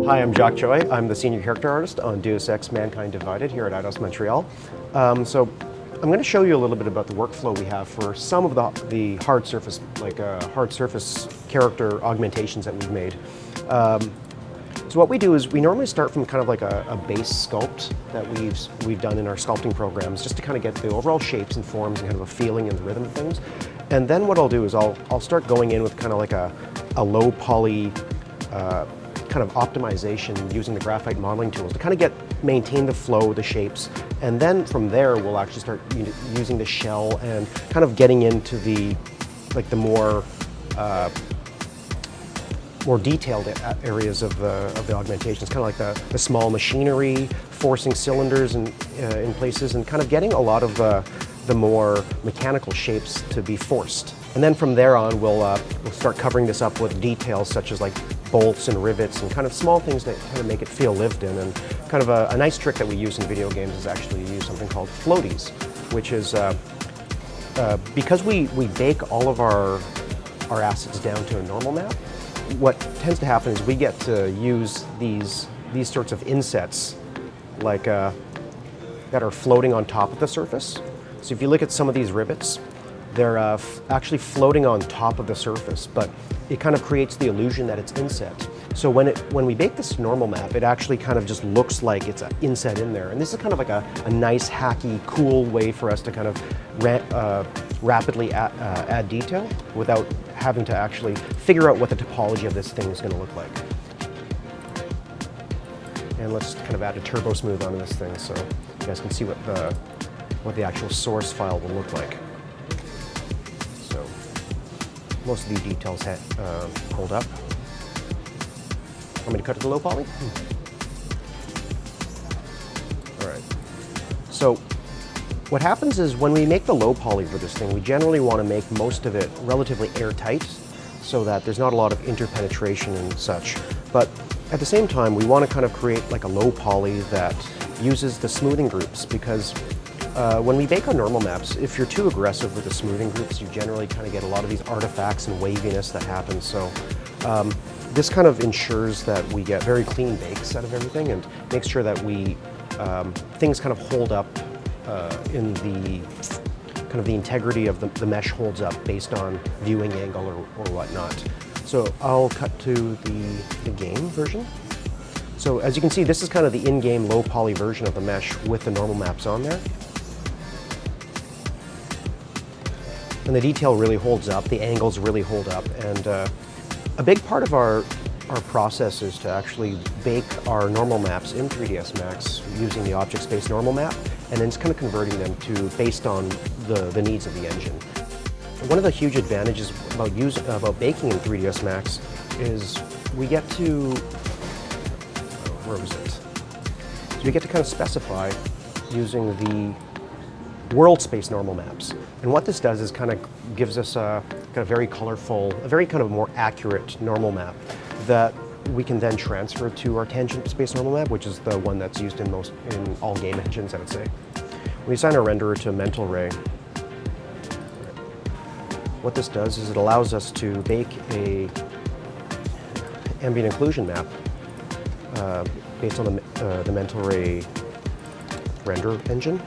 Hi, I'm Jacques Choi. I'm the senior character artist on Deus Ex Mankind Divided here at Eidos-Montreal. So I'm going to show you a little bit about the workflow we have for some of the hard surface, hard surface character augmentations that we've made. So what we do is we normally start from kind of like a base sculpt that we've done in our sculpting programs, just to kind of get the overall shapes and forms and kind of a feeling and the rhythm of things. And then what I'll do is I'll start going in with kind of like a low poly kind of optimization using the graphite modeling tools to kind of maintain the flow, the shapes, and then from there we'll actually start using the shell and kind of getting into the more detailed areas of the augmentations, kind of like the small machinery, forcing cylinders in places, and kind of getting a lot of the more mechanical shapes to be forced. And then from there on, we'll start covering this up with details such as like bolts and rivets and kind of small things that kind of make it feel lived in. And kind of a nice trick that we use in video games is actually to use something called Floaties, which is because we bake all of our assets down to a normal map. What tends to happen is we get to use these sorts of insets like that are floating on top of the surface. So if you look at some of these rivets, they're actually floating on top of the surface, but it kind of creates the illusion that it's inset. So when we bake this normal map, it actually kind of just looks like it's an inset in there. And this is kind of like a nice, hacky, cool way for us to kind of rapidly add detail without having to actually figure out what the topology of this thing is going to look like. And let's kind of add a turbo smooth onto this thing so you guys can see what the actual source file will look like. So most of the details hold up. Want me to cut to the low poly? All right. So what happens is when we make the low poly for this thing, we generally want to make most of it relatively airtight so that there's not a lot of interpenetration and such. But at the same time, we want to kind of create like a low poly that uses the smoothing groups, because when we bake on normal maps, if you're too aggressive with the smoothing groups, you generally kind of get a lot of these artifacts and waviness that happens. So this kind of ensures that we get very clean bakes out of everything and makes sure that things kind of hold up in the kind of the integrity of the mesh holds up based on viewing angle or whatnot. So I'll cut to the game version. So as you can see, this is kind of the in-game low poly version of the mesh with the normal maps on there. And the detail really holds up, the angles really hold up, and a big part of our process is to actually bake our normal maps in 3ds Max using the object space normal map, and then just kind of converting them to based on the needs of the engine. One of the huge advantages about baking in 3ds Max is we get to, where was it? So we get to kind of specify using the world space normal maps. And what this does is kind of gives us a kind of very colorful, a very kind of more accurate normal map that we can then transfer to our tangent space normal map, which is the one that's used in all game engines, I would say. We assign our renderer to a mental ray. What this does is it allows us to bake a ambient occlusion map based on the mental ray render engine.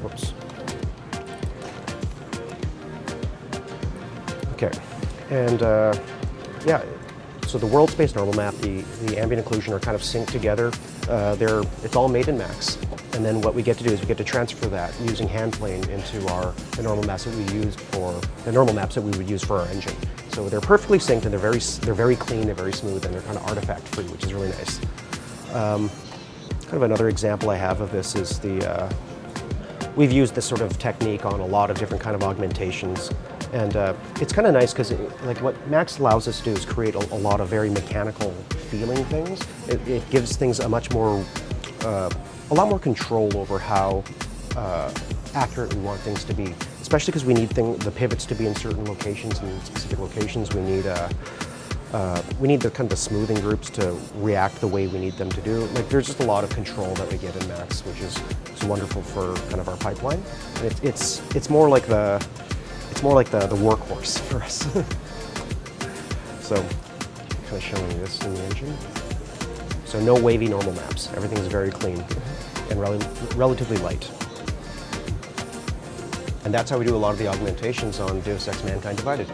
Whoops. Okay, and yeah, so the world space normal map, the ambient occlusion are kind of synced together. It's all made in Max, and then what we get to do is we get to transfer that using hand plane into the normal maps that we used for the normal maps that we would use for our engine. So they're perfectly synced, and they're very clean, they're very smooth, and they're kind of artifact free, which is really nice. Kind of another example I have of this is we've used this sort of technique on a lot of different kind of augmentations. And it's kind of nice because like what Max allows us to do is create a lot of very mechanical feeling things. It gives things a lot more control over how accurate we want things to be. Especially because we need the pivots to be in certain locations, and in specific locations we need the kind of the smoothing groups to react the way we need them to do. Like there's just a lot of control that we get in Max, which is wonderful for kind of our pipeline. And it's more like the workhorse for us. So kind of showing this in the engine. So no wavy normal maps. Everything is very clean and relatively light. And that's how we do a lot of the augmentations on Deus Ex Mankind Divided.